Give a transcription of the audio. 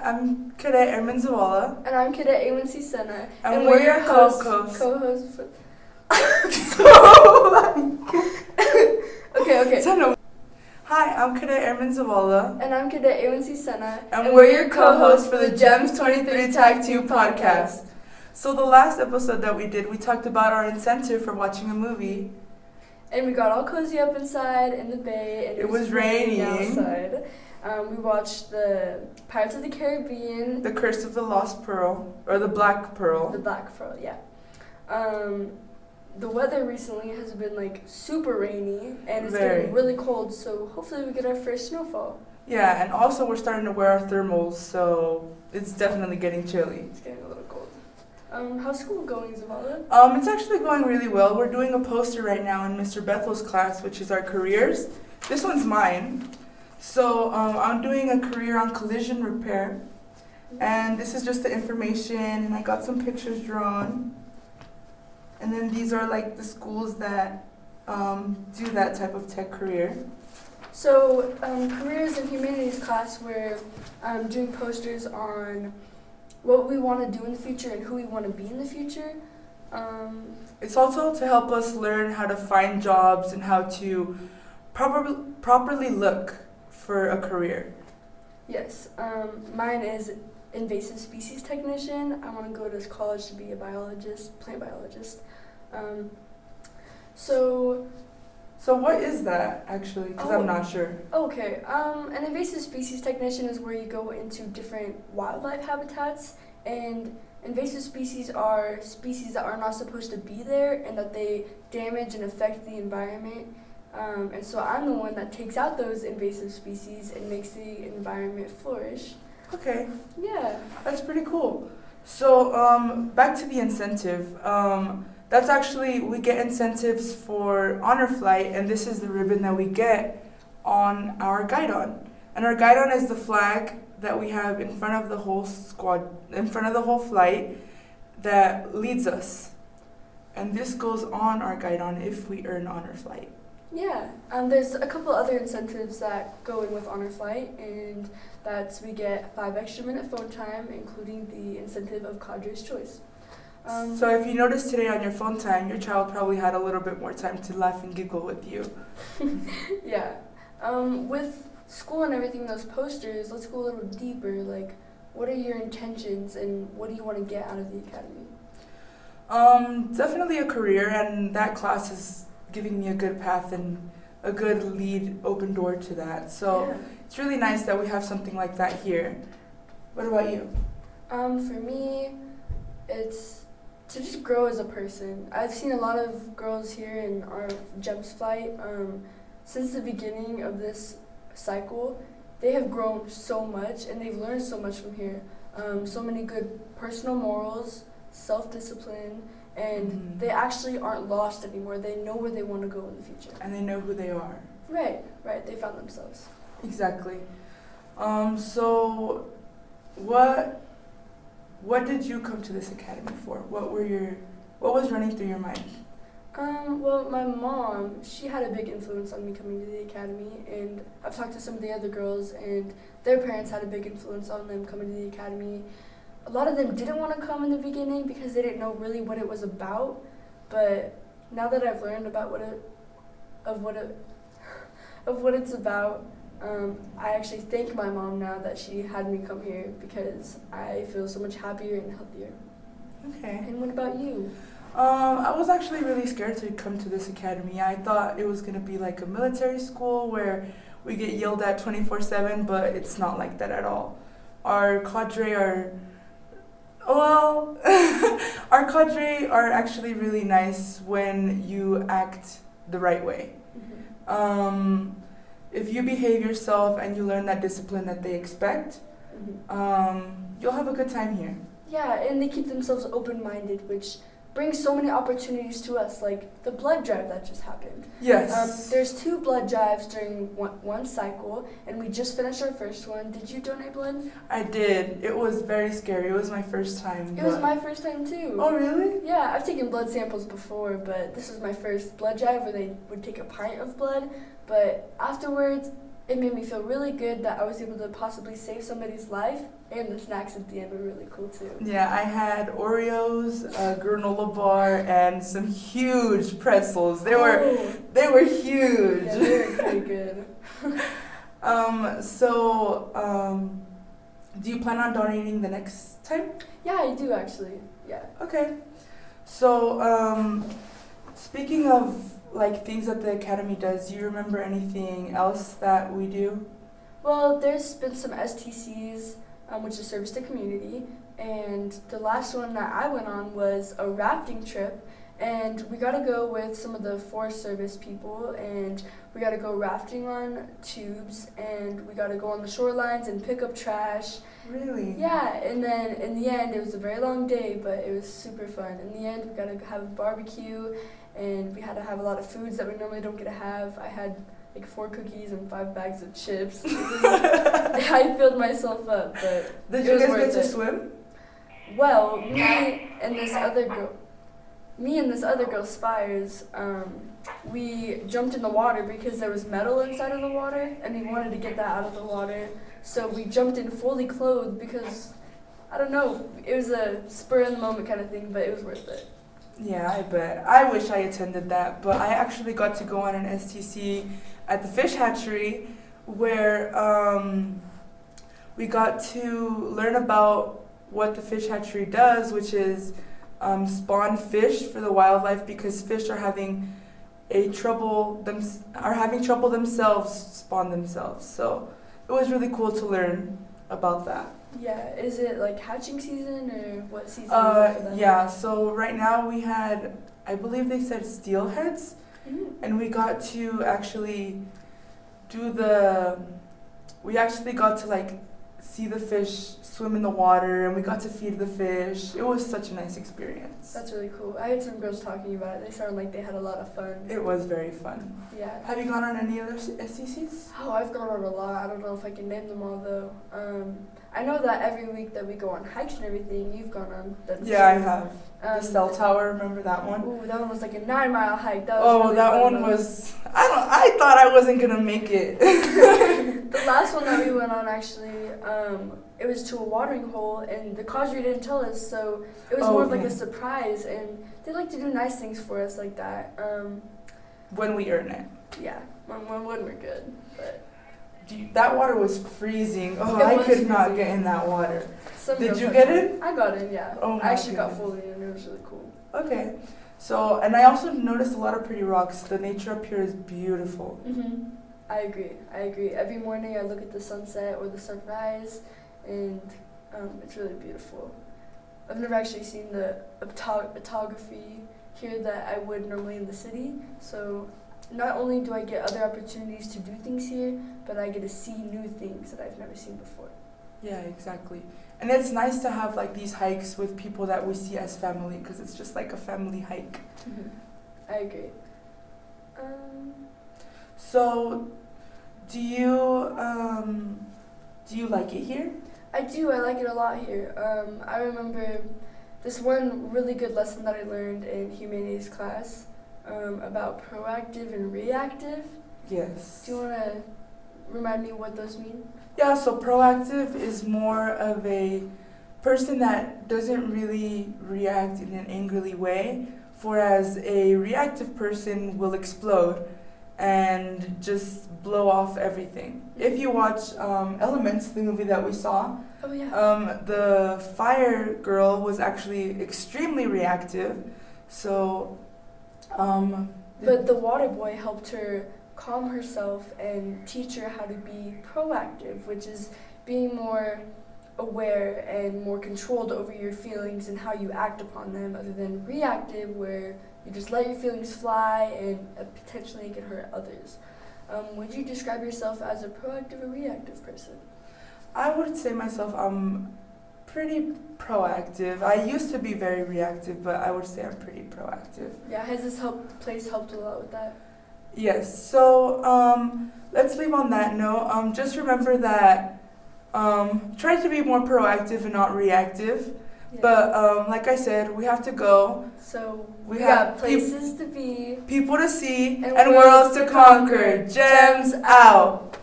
I'm Cadet Zavala. And I'm Cadet A1C Sena. And we're your co-hosts. Co-hosts for... Okay. Sena. Hi, I'm Cadet Zavala. And I'm Cadet A1C Sena. And we're your co-hosts for the GEMS 23 Tag 2 podcast. So the last episode that we did, we talked about our incentive for watching a movie. And we got all cozy up inside in the bay. And it was raining outside. We watched the Pirates of the Caribbean. The Curse of the Lost Pearl. Or the Black Pearl. The Black Pearl, yeah. The weather recently has been super rainy and it's getting really cold, so hopefully we get our first snowfall. Yeah, and also we're starting to wear our thermals, so it's definitely getting chilly. It's getting a little cold. How's school going, Zavala? It's actually going really well. We're doing a poster right now in Mr. Bethel's class, which is our careers. This one's mine. So I'm doing a career on collision repair, and this is just the information, and I got some pictures drawn. And then these are the schools that do that type of tech career. So careers in humanities class, we're doing posters on what we want to do in the future and who we want to be in the future. It's also to help us learn how to find jobs and how to properly look for a career. Yes. Mine is invasive species technician. I want to go to college to be a biologist, plant biologist. So what is that actually? Because I'm not sure. Okay. An invasive species technician is where you go into different wildlife habitats, and invasive species are species that are not supposed to be there and that they damage and affect the environment. And so I'm the one that takes out those invasive species and makes the environment flourish. Okay. Yeah. That's pretty cool. So back to the incentive. That's actually, we get incentives for honor flight, and this is the ribbon that we get on our guidon. And our guidon is the flag that we have in front of the whole squad, in front of the whole flight that leads us. And this goes on our guidon if we earn honor flight. Yeah, there's a couple other incentives that go in with honor flight, and that's we get 5 extra minute phone time, including the incentive of Cadre's choice. So if you notice today on your phone time, your child probably had a little bit more time to laugh and giggle with you. Yeah. With school and everything, those posters, let's go a little deeper. What are your intentions and what do you want to get out of the academy? Definitely a career, and that class is giving me a good path and a good lead, open door to that. So yeah. It's really nice that we have something like that here. What about you? For me, it's to just grow as a person. I've seen a lot of girls here in our GEMS flight. Since the beginning of this cycle, they have grown so much and they've learned so much from here. So many good personal morals, self-discipline, and they actually aren't lost anymore. They know where they want to go in the future. And they know who they are. Right. They found themselves. Exactly. So what did you come to this academy for? What was running through your mind? Well, my mom, she had a big influence on me coming to the academy, and I've talked to some of the other girls, and their parents had a big influence on them coming to the academy. A lot of them didn't want to come in the beginning because they didn't know really what it was about, but now that I've learned about what it's about, I actually thank my mom now that she had me come here because I feel so much happier and healthier. Okay. And what about you? I was actually really scared to come to this academy. I thought it was going to be like a military school where we get yelled at 24/7, but it's not like that at all. Our cadre are actually really nice when you act the right way. Mm-hmm. If you behave yourself and you learn that discipline that they expect, you'll have a good time here. Yeah, and they keep themselves open-minded, which brings so many opportunities to us, like the blood drive that just happened. Yes. There's 2 blood drives during one cycle, and we just finished our first one. Did you donate blood? I did. It was very scary. It was my first time. It was my first time too. Oh, really? Yeah, I've taken blood samples before, but this was my first blood drive where they would take a pint of blood. But afterwards, it made me feel really good that I was able to possibly save somebody's life, and the snacks at the end were really cool too. Yeah, I had Oreos, a granola bar, and some huge pretzels. They were huge. Yeah, they were pretty good. Do you plan on donating the next time? Yeah, I do actually. Yeah. Okay. So, speaking of like things that the academy does, do you remember anything else that we do? Well, there's been some STCs, which is service to community, and the last one that I went on was a rafting trip, and we got to go with some of the Forest Service people, and we got to go rafting on tubes, and we got to go on the shorelines and pick up trash. Really? Yeah, and then in the end, it was a very long day, but it was super fun. In the end, we got to have a barbecue, and we had to have a lot of foods that we normally don't get to have. I had like 4 cookies and 5 bags of chips. I filled myself up, but Did it you was guys worth get to it. swim? Well, me and this other girl, Spires, we jumped in the water because there was metal inside of the water, and we wanted to get that out of the water. So we jumped in fully clothed because, I don't know, it was a spur of the moment kind of thing, but it was worth it. Yeah, I bet. I wish I attended that, but I actually got to go on an STC at the fish hatchery where we got to learn about what the fish hatchery does, which is spawn fish for the wildlife because fish are having trouble themselves spawn themselves. So it was really cool to learn about that. Yeah, is it like hatching season or what season is it for them? Yeah, so right now we had, I believe they said steelheads, and we got to actually we actually got to like see the fish swim in the water, and we got to feed the fish. It was such a nice experience. That's really cool. I heard some girls talking about it. They sounded like they had a lot of fun. It was very fun. Yeah. Have you gone on any other SCCs? Oh, I've gone on a lot. I don't know if I can name them all though. I know that every week that we go on hikes and everything, you've gone on them. Yeah, I have. The cell tower, remember that one? Ooh, that one was like a 9-mile hike. That was really that fun, one though. was. I thought I wasn't gonna make it. The last one that we went on actually, it was to a watering hole, and the cadre didn't tell us, so it was more of like a surprise. And they like to do nice things for us like that. When we earn it. Yeah, when we're good, but. That water was freezing. Oh, It I was could not freezing. get in that water. Did you get in? I got in, yeah. Oh I actually got goodness. fully in. It was really cool. Okay. So, and I also noticed a lot of pretty rocks. The nature up here is beautiful. I agree. Every morning I look at the sunset or the sunrise, and it's really beautiful. I've never actually seen the photography here that I would normally in the city, so not only do I get other opportunities to do things here, but I get to see new things that I've never seen before. Yeah, exactly. And it's nice to have like these hikes with people that we see as family, because it's just like a family hike. I agree. So, do you like it here? I do. I like it a lot here. I remember this one really good lesson that I learned in humanities class about proactive and reactive. Yes. Do you want to remind me what those mean? Yeah, so proactive is more of a person that doesn't really react in an angrily way, whereas a reactive person will explode and just blow off everything. If you watch Elements, the movie that we saw, the fire girl was actually extremely reactive. So, but the water boy helped her calm herself and teach her how to be proactive, which is being more aware and more controlled over your feelings and how you act upon them, other than reactive, where you just let your feelings fly and potentially it can hurt others. Would you describe yourself as a proactive or reactive person? I would say myself I'm pretty proactive. I used to be very reactive, but I would say I'm pretty proactive. Yeah, has this place helped a lot with that? Yes, so let's leave on that note. Just remember that try to be more proactive and not reactive. Yeah. But like I said, we have to go. So we got places to be, people to see, and and worlds to conquer. Gems out.